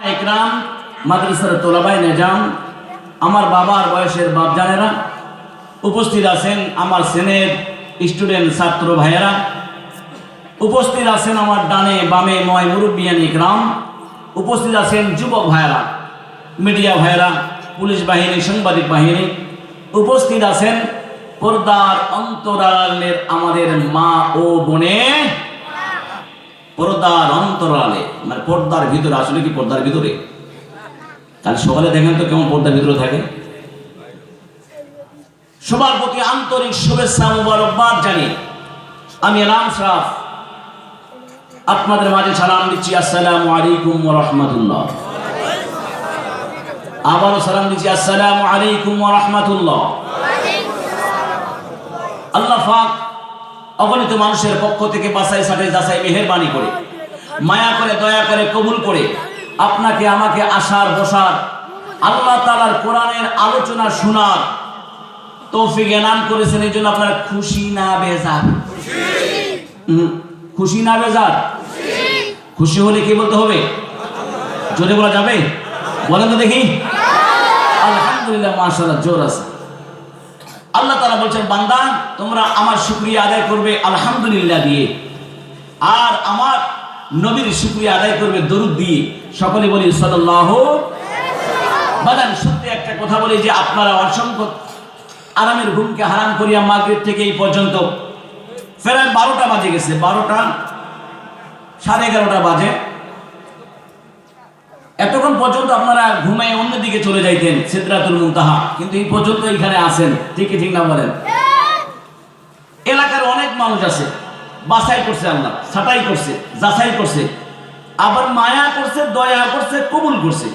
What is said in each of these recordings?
একরাম মাদ্রাসার তোলাবাই নিজাম, আমার বাবার বয়সের বাপজানেরা উপস্থিত আছেন, আমার সেনের স্টুডেন্ট ছাত্র ভাইয়েরা উপস্থিত আছেন, আমার ডানে বামে ময় মুরব্বিয়ান ইকরাম উপস্থিত আছেন, যুবক ভাইয়েরা, মিডিয়া ভাইয়েরা, পুলিশ বাহিনী, সাংবাদিক বাহিনী উপস্থিত আছেন, পর্দার অন্তরালের আমাদের মা ও বোনে, পর্দার অন্তরালে মানে পর্দার ভিতরে, আসলে কি পর্দার ভিতরে? কাল সকালে দেখেন তো কেমন পর্দার ভিতরে থাকে। সবার প্রতি আন্তরিক শুভেচ্ছা মোবারকবাদ জানিয়ে আমি এলাম শরাফ আপনাদের মাঝে সালাম দিচ্ছি। আসসালামু আলাইকুম ওয়া রাহমাতুল্লাহ। আবারও সালাম দিচ্ছি, আসসালামু আলাইকুম ওয়া রাহমাতুল্লাহ। আল্লাহ পাক অগণিত মানুষের পক্ষ থেকে বাছাই ছাঁটাই যাচাই মেহেরবানি করে, মায়া করে, দয়া করে, কবুল করে আপনাকে আমাকে আসার বসার, আল্লাহ তাআলার কোরআনের আলোচনা শোনার তৌফিক এনাম করেছেন। এই জন্য আপনারা খুশি না বেজার? খুশি না বেজার? খুশি হলে কি বলতে হবে? জোরে বলা যাবে? বলেন তো দেখি। আলহামদুলিল্লাহ, মাশাআল্লাহ, জোর আছে। আল্লাহ তাআলা বলছেন, বান্দা তোমরা আমার শুকরিয়া আদায় করবে আলহামদুলিল্লাহ দিয়ে, আর আমার নবীর শুকরিয়া আদায় করবে দরুদ দিয়ে। সকলে বলি সাল্লাল্লাহু। বাদান সত্যি একটা কথা বলি যে আপনারা অসংখ্য আরামের ঘুমকে হারাম করিয়া মাগরিব থেকে এই পর্যন্ত প্রায় 12টা বাজে গেছে, 12টা 11:30 বাজে, এতক্ষণ পর্যন্ত আপনারা ঘুমায় অন্যদিকে চলে যাইতেন সিদরাতুল মুনতাহা, কিন্তু এই পর্যন্ত এখানে আসেন, ঠিক ঠিক না বলেন? এলাকার অনেক মানুষ আছে, বাছাই করছে আল্লাহ, ছাঁটাই করছে, যাচাই করছে, আবার মায়া করছে, দয়া করছে, কবুল করছে,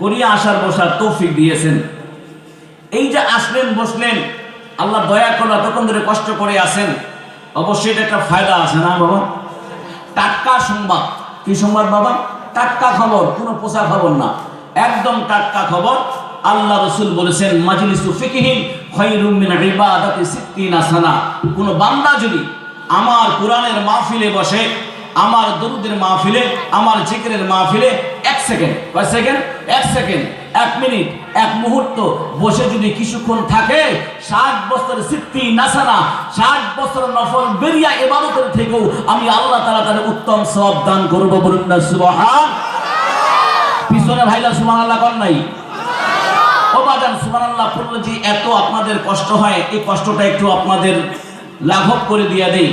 করিয়া আসার বসার তৌফিক দিয়েছেন। এই যে আসলেন, বসলেন, আল্লাহ দয়া করলো, এতক্ষণ ধরে কষ্ট করে আসেন, অবশ্যই এটা একটা ফায়দা আছে না বাবা? টাটকা সংবাদ। কি সংবাদ বাবা? টাটকা খবর, কোনো পোষা খবর না, একদম টাটকা খবর। আল্লাহ রাসূল বলেছেন, মাজলিসু ফিকহিন খায়রুম মিন ইবাদাতি 60 সানা। কোন বান্দা যদি আমার কোরআনের মাহফিলে বসে, আমার দরুদের মাহফিলে, আমার জিকিরের মাহফিলে 1 সেকেন্ড, কয় সেকেন্ড? 1 সেকেন্ড, 1 মিনিট, 1 মুহূর্ত বসে যদি কিছুক্ষণ থাকে, 60 বছর 60 সানা, 60 বছর নফল বেরিয়া ইবাদতের থেকেও আমি আল্লাহ তাআলা তার উত্তম সওয়াব দান করব। বলুন না সুবহান। পিছনে ভাইলা সুবহানাল্লাহ কোন নাই? ও বাজান সুবহানাল্লাহ পড়লে যে এত আপনাদের কষ্ট হয়, এই কষ্টটা একটু আপনাদের লাঘব করে দিয়া দেই।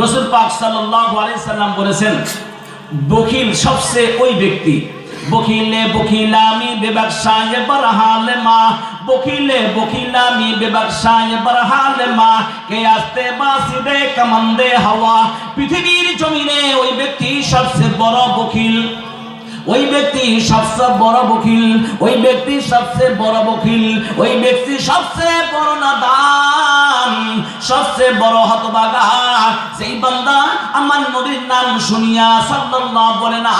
রাসূল পাক সাল্লাল্লাহু আলাইহি সাল্লাম বলেছেন, বখিল সবচেয়ে ওই ব্যক্তি, বখিলে বখিলামি বেবাকশায়ে বরহালে মা, বখিলে বখিলামি বেবাকশায়ে বরহালে মা, কে আস্তে বাসিদে কমন্দে হাওয়া। পৃথিবীর জমিনে ওই ব্যক্তি সবচেয়ে বড় বখিল, ওই ব্যক্তি সবচেয়ে বড় বখিল, ওই ব্যক্তি সবচেয়ে বড় বখিল, ওই ব্যক্তি সবচেয়ে বড় নাদান, সবচেয়ে বড় হতভাগা। যেই বান্দা আমার নবীর নাম শুনিয়া সাল্লাল্লাহু বলে না,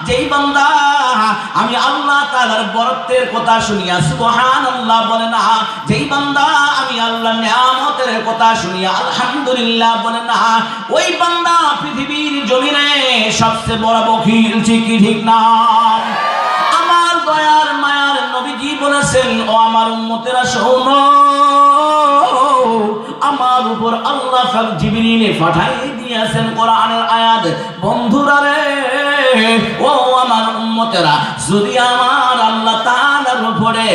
যেই বান্দা আমি আল্লাহ তাআলার বরত্বের কথা শুনিয়া সুবহানাল্লাহ বলে না, যেই বান্দা আমি আল্লাহর নিয়ামতের কথা শুনিয়া আলহামদুলিল্লাহ বলে না, ওই বান্দা পৃথিবীর জমিনে সবচেয়ে বড় বখিল। ঠিক কি ঠিক না? আমার দয়ার মায়ার নবীজি বলেছেন, ও আমার উম্মতেরা শোনো, আমার উপর আল্লাহ পাক জিবরিল পাঠাই দিয়েছেন কোরআনের আয়াত। বন্ধুরা রে, ও আমার উম্মতেরা, যদি আমার আল্লাহ তাআলার উপরে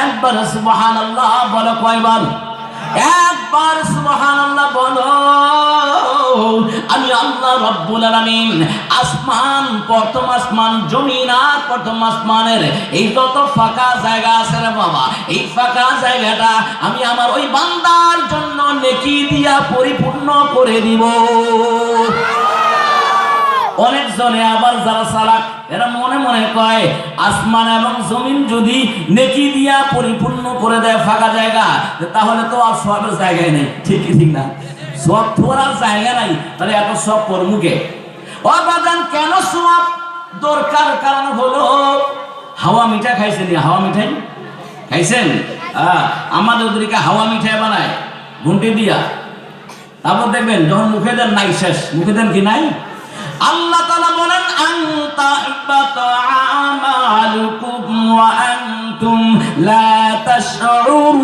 একবার সুবহানাল্লাহ বলো, কয়বার? একবার সুবহানাল্লাহ বলো, আমি আল্লাহ রাব্বুল আলামিন আসমান, প্রথম আসমান, জমিন আর প্রথম আসমানের এই যত ফাঁকা জায়গা আছে রে বাবা, এই ফাঁকা জায়গাটা আমি আমার ওই বান্দার জন্য নেকি দিয়া পরিপূর্ণ করে দিব। অনেক জনে আবার যারা চালাক, এরা মনে মনে কয় আসমান এবং জমিন যদি নেকি দিয়া পরিপূর্ণ করে দেয় ফাঁকা জায়গা, তাহলে তো আর সবের জায়গায় নেই। ঠিক ঠিক না? সব থোড়ার জায়গা নাই, তাহলে এত সব পরমুখে। ও বাজান, কেন সব দরকার? কারণ হলো হাওয়া মিঠা খাইছেন, হাওয়া মিঠাই খাইছেন? আমাদের ওদিকে হাওয়া মিঠাই বানায় ঘুঁটে দিয়া, তারপর দেখবেন যখন মুখে দেন নাই শেষ, মুখে দেন কি নাই। আল্লাহ তাআলা বলেন, আনতা ইবাতা আমা وأنتم لا تشعرون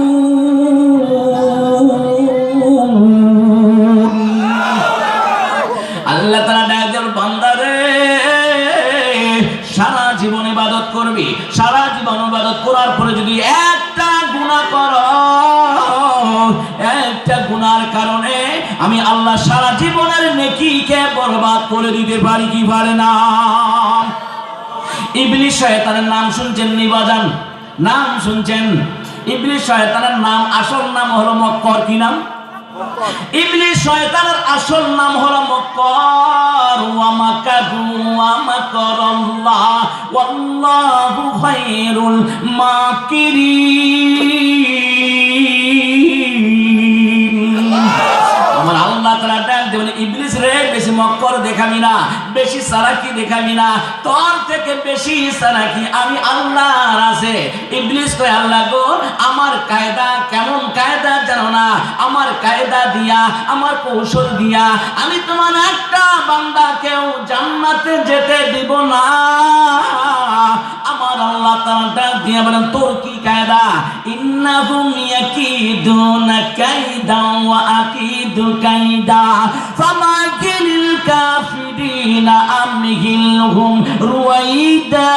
আল্লাহ তাআলা ডাকের বান্দারে সারা জীবন ইবাদত করবি, সারা জীবন ইবাদত করার পরে যদি একটা গুনাহ করো, একটা গুনার কারণে আমি আল্লাহ সারা জীবনের নেকিকে বরবাদ করে দিতে পারি কি পারে না? ইবলিস শয়তানের নাম শুনছেন নি বাজান? নাম শুনছেন? ইবলিস শয়তানের নাম, আসল নাম হলো মক্কর। কি নাম? ইবলিস শয়তানের আসল নাম হলো মক্কর। ওয়া মাকারু ওয়া মাকারাল্লাহ ওয়াল্লাহু খায়রুল মাকিরিন। আমার আল্লাহ তাআলা ডাক দেবেন, ইবলিস রে বেশি মক্কর দেখাবি না, বেশি চালাকি দেখাবি না, তোর থেকে বেশি চালাকি আমি আল্লাহর আছে। ইবলিস কয়, আল্লাহ গো আমার কায়দা কেমন কায়দা জানো না? আমার কায়দা দিয়া, আমার কৌশল দিয়া আমি তোমার একটা বান্দাকেও জান্নাতে যেতে দিব না। আমার আল্লাহ তাআলা ডাক দিয়া বলেন, তোর কি কায়দা? ইন্নাহুম ইয়াকিদুনা কায়দা ওয়া আকিদু কায়দা ফামাকিলিল কাফিরিনা আমহিলহুম রুয়াইদা।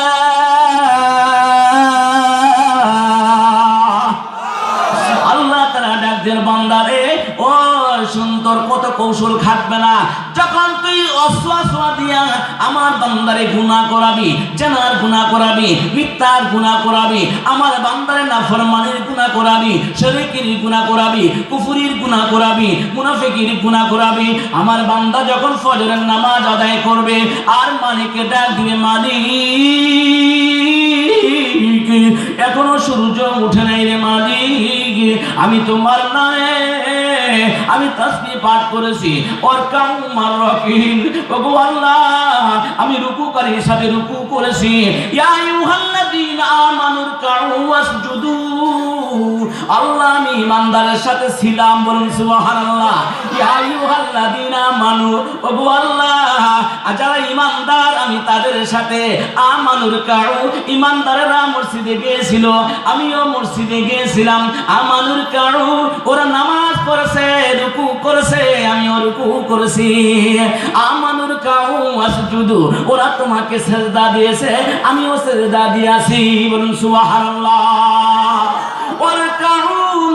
আল্লাহ তাআলা ডাক দেন, বান্দারে ও সুন্দর কত কৌশল খাটবে না। যখন তুই অসওয়াসা দিয়া আমার বান্দারে গুনাহ করাবি, জানার গুনাহ করাবি, মিথ্যার গুনাহ করাবি, আমার বান্দারে নাফরমানির গুনাহ করাবি, শিরকের গুনাহ করাবি, কুফরির গুনাহ করাবি, মুনাফিকের গুনাহ করাবি, আমার বান্দা যখন ফজরের নামাজ আদায় করবে আর মালিককে ডাক দিবে, মালিক এখনো সূর্য উঠে নাই রে মালিক, আমি তোমার নামে আমি তাসবিহ পাঠ করেছি, ওয়ারকাউ মার রাকিন, ওগো আল্লাহ আমি রুকুকারী হিসাবে রুকু করেছি। ইয়া আইয়ুহাল্লাযীনা আমানু রকাউ ওয়াসজুদু। আল্লাহ আমি ইমানদারের সাথে ছিলাম, বলুন সুবহানাল্লাহ। ইয়া আইয়ুহাল্লাযীনা আমানু, ওগো আল্লাহ যারা ইমানদার আমি তাদের সাথে আমানু রকাউ, ইমানদারেরা মসজিদে গিয়েছিল, আমিও মসজিদে গিয়েছিলাম। আমানু রকাউ, ওরা নামাজ পড়েছে, রুকু করেছে, আমিও রুকু করেছি। আমানু রকাউ ওয়াসজুদু, ওরা তোমাকে সিজদা দিয়েছে, আমিও সিজদা দিয়েছি, বলুন সুবহানাল্লাহ। ওয়ারকাউ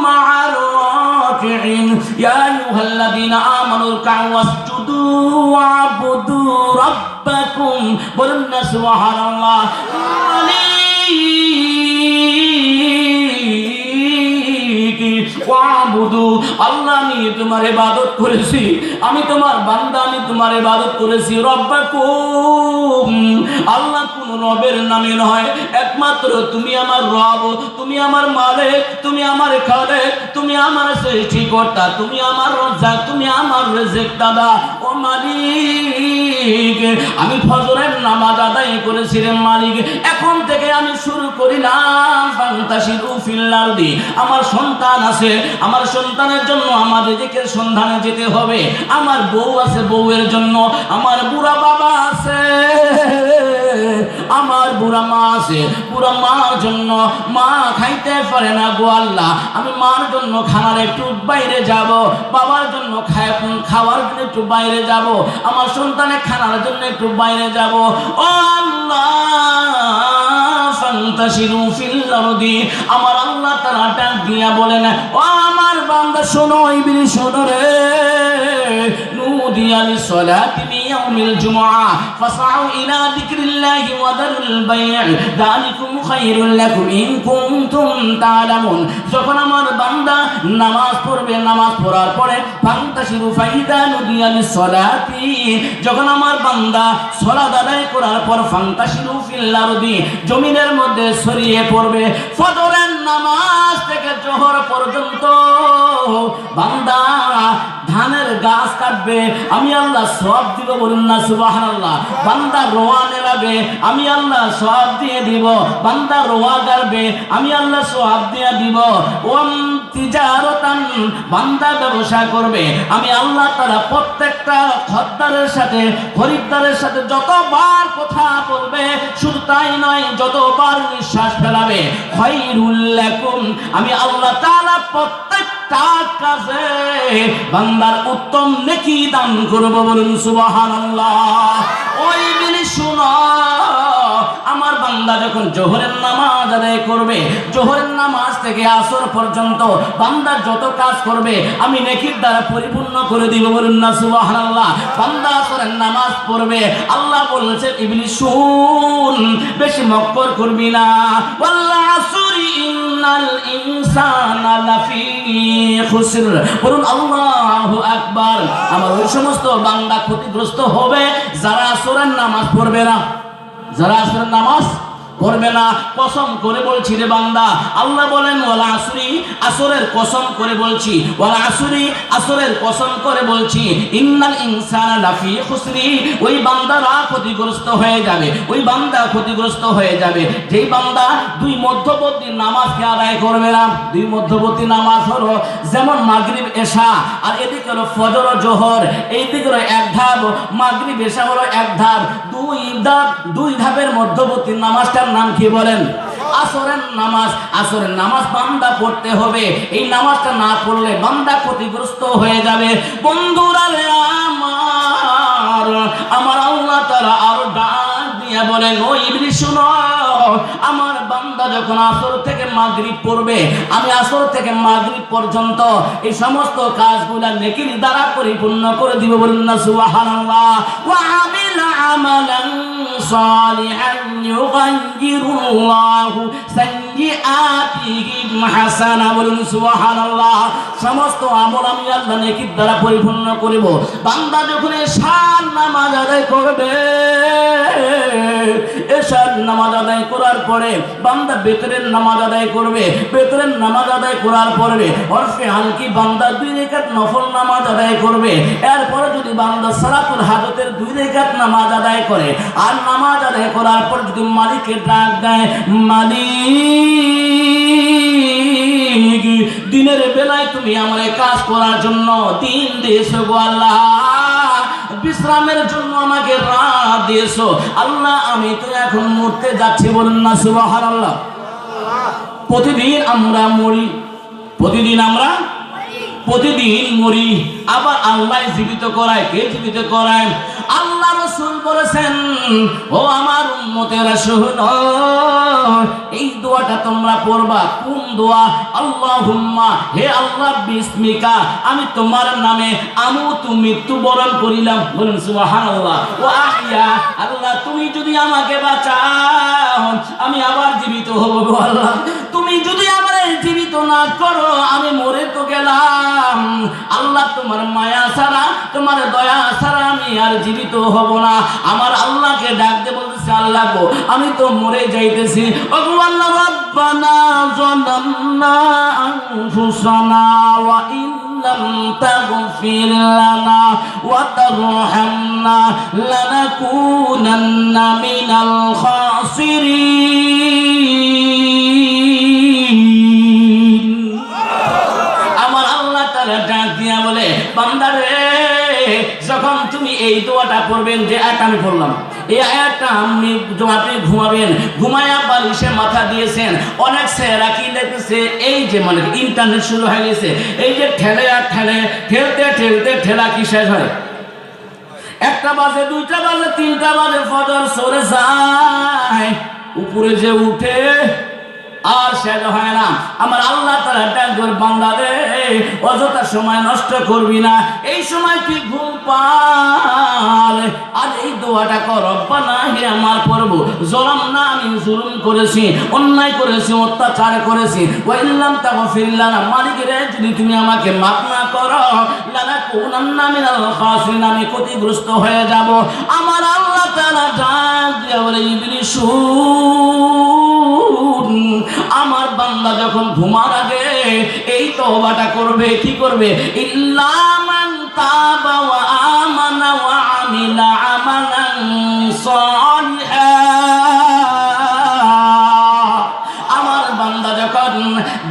মা'আর রাকিঈন, ইয়া আইয়ুহাল্লাযীনা আমানু রকাউ ওয়াসজুদু ওয়া'বুদু রাব্বাকুম, বলুন না সুবহানাল্লাহ। আল্লাহ আমি তোমার ইবাদত করেছি, আমি তোমার বান্দা, আমি তোমার ইবাদত করেছি। রব্বাকুম, আল্লাহ কোন রবের নামে নয়, একমাত্র তুমি আমার রব, তুমি আমার মালিক, তুমি আমার খালেক, তুমি আমার সৃষ্টিকর্তা, তুমি আমার রাজ্জাক, তুমি আমার রিজিক দাতা। ও মালিক আমি ফজরের নামাজ আদায় করেছি রে মালিক, এখন থেকে আমি শুরু করিলাম ফান্তাশিরু ফিল আরদি। আমার সন্তান আছে, আমার সন্তানের জন্য আমার রিজিকের সন্ধানে যেতে হবে। আমার বউ আছে, বউয়ের জন্য। আমার বুড়া বাবা আছে, আমার বুড়া মা আছে, বুড়া মার জন্য। মা খাইতে পারে না গো আল্লাহ, আমি মার জন্য খানার একটু বাইরে যাব, বাবার জন্য খাওয়ার জন্য একটু বাইরে যাব, আমার সন্তানের খানার জন্য একটু বাইরে যাব। ও আল্লাহ ফান্তাশিরু ফিল আরদি, আমার আল্লাহ তাআলা ডাক দিয়া বলেন, ও আমার বান্দা শোনো, ইবলিস শোনো রে, নুদিয়া লিসসালাতি মিন ইয়াউমিল জুমআ ফাসআউ ইলা যিকরিল্লাহি ওয়া দারুল বাই', যালিকুম খায়রুল লাকুম ইন কুনতুম তা'লামুন। যখন আমার বান্দা নামাজ পড়বে, নামাজ পড়ার পরে ফান্তাশিরু ফাইদা নুদিয়া লিসসালাতি, যখন আমার বান্দা সালাত আদায় করার পর ফান্তাশিরু ফিল আরদি, জমিনের মধ্যে ছড়িয়ে পড়বে। ফজরের নামাজ থেকে জোহর পর্যন্ত বান্দা ধান ধানের গাছ কাটবে, আমি আল্লাহ সওয়াব দিব, বলুন না সুবহানাল্লাহ। বান্দা রোয়া নেবে, আমি আল্লাহ সওয়াব দিয়ে দিব। বান্দা রোয়া গাড়বে, আমি আল্লাহ সওয়াব দিয়ে দিব। ওয়াম তিজারাতান, বান্দা ব্যবসা করবে, আমি আল্লাহ তাআলা প্রত্যেকটা খদ্দারের সাথে খরিদ্দারের সাথে যতবার কথা বলবে, শুধু তাই নয়, যতবার নিঃশ্বাস ফেলাবে, খায়রুল লাকুম, আমি আল্লাহ তাআলা প্রত্যেকটা কাজে বান্দার উত্তম নেকি দান করব, বলুন সুবহানাল্লাহ। ওই দিনই শুনো, আমার বান্দা যখন জোহরের নামাজ আদায় করবে, জোহরের নামাজ থেকে আসর পর্যন্ত বান্দা যত কাজ করবে আমি নেকির দ্বারা পরিপূর্ণ করে দিব, বলুন না সুবহানাল্লাহ। বান্দা আসরের নামাজ পড়বে, আল্লাহ বলেছেন ইবলিস শুন, বেশি মক্কর করবি না। ওয়াল আসরি ইন্নাল ইনসানা লাফি খুসর, বলুন আল্লাহু আকবার। আমার ওই সমস্ত বান্দা ক্ষতিগ্রস্ত হবে যারা আসরের নামাজ পড়বে না, যারা আসরের নামাজ পড়বে না। কসম করে বলছি রে বান্দা, আল্লাহ বলেন ওয়াল আসরি, আসরের কসম করে বলছি, ওয়াল আসরি, আসরের কসম করে বলছি, ইন্নাল ইনসানা লাফি খুসরি, ওই বান্দারা ক্ষতিগ্রস্ত হয়ে যাবে, ওই বান্দা ক্ষতিগ্রস্ত হয়ে যাবে যেই বান্দা দুই মধ্যবর্তী নামাজকে আদায় করবে না। দুই মধ্যবর্তী নামাজ হলো যেমন মাগরিব এশা, আর এদিকে হলো ফজর ও জোহর, এইদিকে হলো এক ধাপ, মাগরিব এশা হলো এক ধাপ, দুই ধাপের মধ্যবর্তী নামাজটার নাম কি বলেন? আসরের নামাজ। আসরের নামাজ বান্দা পড়তে হবে, এই নামাজটা না পড়লে বান্দা ক্ষতিগ্রস্ত হয়ে যাবে। বন্ধুরা রে আমার আল্লাহ তাআলা আরো ডাক দিয়ে বলেন, ও ইবলিস শুনো, আমার বান্দা যখন আসর থেকে মাগরিব পড়বে, আমি আসর থেকে মাগরিব পর্যন্ত এই সমস্ত কাজগুলা নেকির দ্বারা পরিপূর্ণ করে দিব, বলুন না সুবহানাল্লাহ। ওয়া আমিলা আমালান সালিহান ইউগাইয়িরুল্লাহু সাইয়্যাতিহিম হাসানা, বলুন সুবহানাল্লাহ। সমস্ত আমল আমি আল্লাহ নেকির দ্বারা পরিপূর্ণ করিব। বান্দা যখন এশার নামাজ আদায় করবে, এশার নামাজ আদায় করার পরে বান্দা বেতরের নামাজ আদায় করবে, বেতরের নামাজ আদায় করার পরে অর্ফে হালকি বান্দা 2 রাকাত নফল নামাজ আদায় করবে। এরপরে যদি বান্দা সালাতুল হাজতের 2 রাকাত নামাজ আদায় করে, আর নামাজ আদায় করার পর যদি মালিককে ডাক দেয়, মালিক দিনের বেলায় তুমি আমার কাজ করার জন্য দিন দিয়েছো গো আল্লাহ, বিশ্রামের জন্য আমাকে রাত দিয়েছো আল্লাহ, আমি তো এখন মরতে যাচ্ছি, বলুন না সুবহানাল্লাহ। প্রতিদিন আমরা মরি, প্রতিদিন আমরা প্রতিদিন মরি, আবার আল্লাহ জীবিত করায়। কে জীবিত করায়? আল্লাহ রাসূল বলেছেন, ও আমার উম্মতেরা শোনো, এই দোয়াটা তোমরা পড়বা। কোন দোয়া? আল্লাহুম্মা, হে আল্লাহ, বিসমিকা, আমি তোমার নামে আমুতু, মৃত্যুবরণ করিলাম, বলুন সুবহানাল্লাহ। ওয়া আহইয়া, আল্লাহ তুমি যদি আমাকে বাঁচাও আমি আবার জীবিত হব গো আল্লাহ, তুমি যদি আমারে জীবিত না করো আমি মরে তো গেলাম আল্লাহ, তোমার মায়া ছাড়া তোমার দয়া ছাড়া আমি আর জীবিত হব না। আমার আল্লাহকে ডাক দিয়ে বলতেছে, আল্লাহ গো আমি তো মরে যাইতেছি, ও গো আল্লাহ, রব্বানা যালামনা আনফুসানা ওয়া ইন লাম তাগফির লানা ওয়া তারহামনা লানাকুনান্না মিনাল খাসিরিন। আমার আল্লাহ তাআলা ডাক দিয়া বলে, বান্দারে যখন তুমি এই দোয়াটা পড়বেন, যে আয়াতটা আমি পড়লাম, এই আয়াতটা আপনি ঘুমাবেন, ঘুমায়া বালিশে মাথা দিয়েছেন। অনেক ছেলেরা কি দেখতেছে, এই যে মানে ইন্টারনেট শুরু হয়ে গেছে, এই যে ঠেলে আর ঠেলে, ঠেলতে ঠেলতে ঠেলা কি শেষ হয়? 1টা বাজে, 2টা বাজে, 3টা বাজে, ফজর সরে যায়, উপরে যে উঠে আর শেষ হয় না। আমার আল্লাহ তাআলা ডাক করে, বান্দা রে অযথা সময় নষ্ট করবি না, এই সময় তুই ঘুম পার আর এই দোয়াটা কর, রব্বানা, হে আমার প্রভু, যালামনা, আমি জুলুম করেছি, অন্যায় করেছি, অত্যাচার করেছি, ওয়া ইল্লাম তাগফির লানা, মালিক রে যদি তুমি আমাকে মাফ না করো, লানাকুনান্না মিনাল খাসিরিন, আমি ক্ষতিগ্রস্ত হয়ে যাব। আমার আল্লাহ তাআলা ডাক দিয়ে বলে, ইবলিস আমার বান্দা যখন ঘুমার আগে এই তওবাটা করবে, কি করবে? ইল্লা মান তাবা ওয়া আমানা ওয়া আমিলা আমালান সালিহা। আমার বান্দা যখন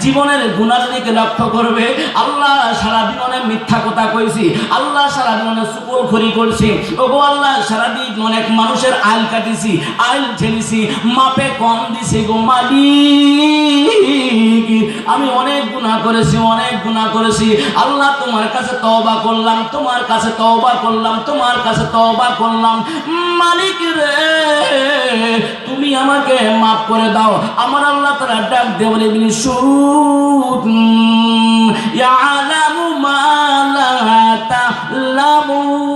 জীবনের গুনার দিকে লক্ষ্য করবে, আল্লাহ সারাদিন অনেক মিথ্যা কথা কইছি, আল্লাহ সারাদিন অনেক সুকলখড়ি করছি, ওগো আল্লাহ সারাদিন অনেক মানুষের আইল কাটিছি, আইল ঠেলিছি, মাপে কম দিছি গো মালিক, আমি অনেক গুনাহ করেছি, অনেক গুনাহ করেছি। আল্লাহ তোমার কাছে তওবা করলাম, তোমার কাছে তওবা করলাম, তোমার কাছে তওবা করলাম। মালিক রে, তুমি আমাকে মাফ করে দাও। আমার আল্লাহ তাআলা ডাক দিয়ে বলে বিনি শুদ ইয়ালামু মা লা তা'লামুন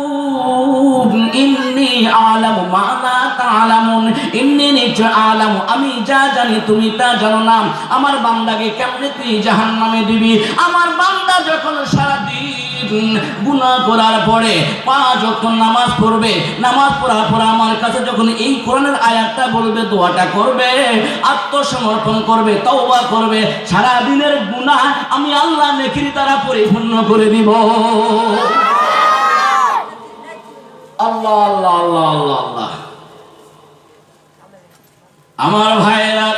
ইন্নী আ'লামু মা লা তা'লামুন, ইন্নী নিশ্চয় আ'লামু, আমি যা জানি তুমি তা জানো না। আমার বান্দাকে কেমনে তুই জাহান্নামে দিবি? আমার বান্দা যখন সারাদিন গুনাহ করার পরে 5 ওয়াক্ত নামাজ পড়বে, নামাজ পড়ার পর আমার কাছে যখন এই কোরআনের আয়াতটা বলবে, দোয়াটা করবে, আত্মসমর্পণ করবে, তওবা করবে, সারা দিনের গুনাহ আমি আল্লাহ নেকির দ্বারা পরিপূর্ণ করে দিব। আল্লাহ আল্লাহ আল্লাহ আল্লাহ আল্লাহ। আমার ভাইরা,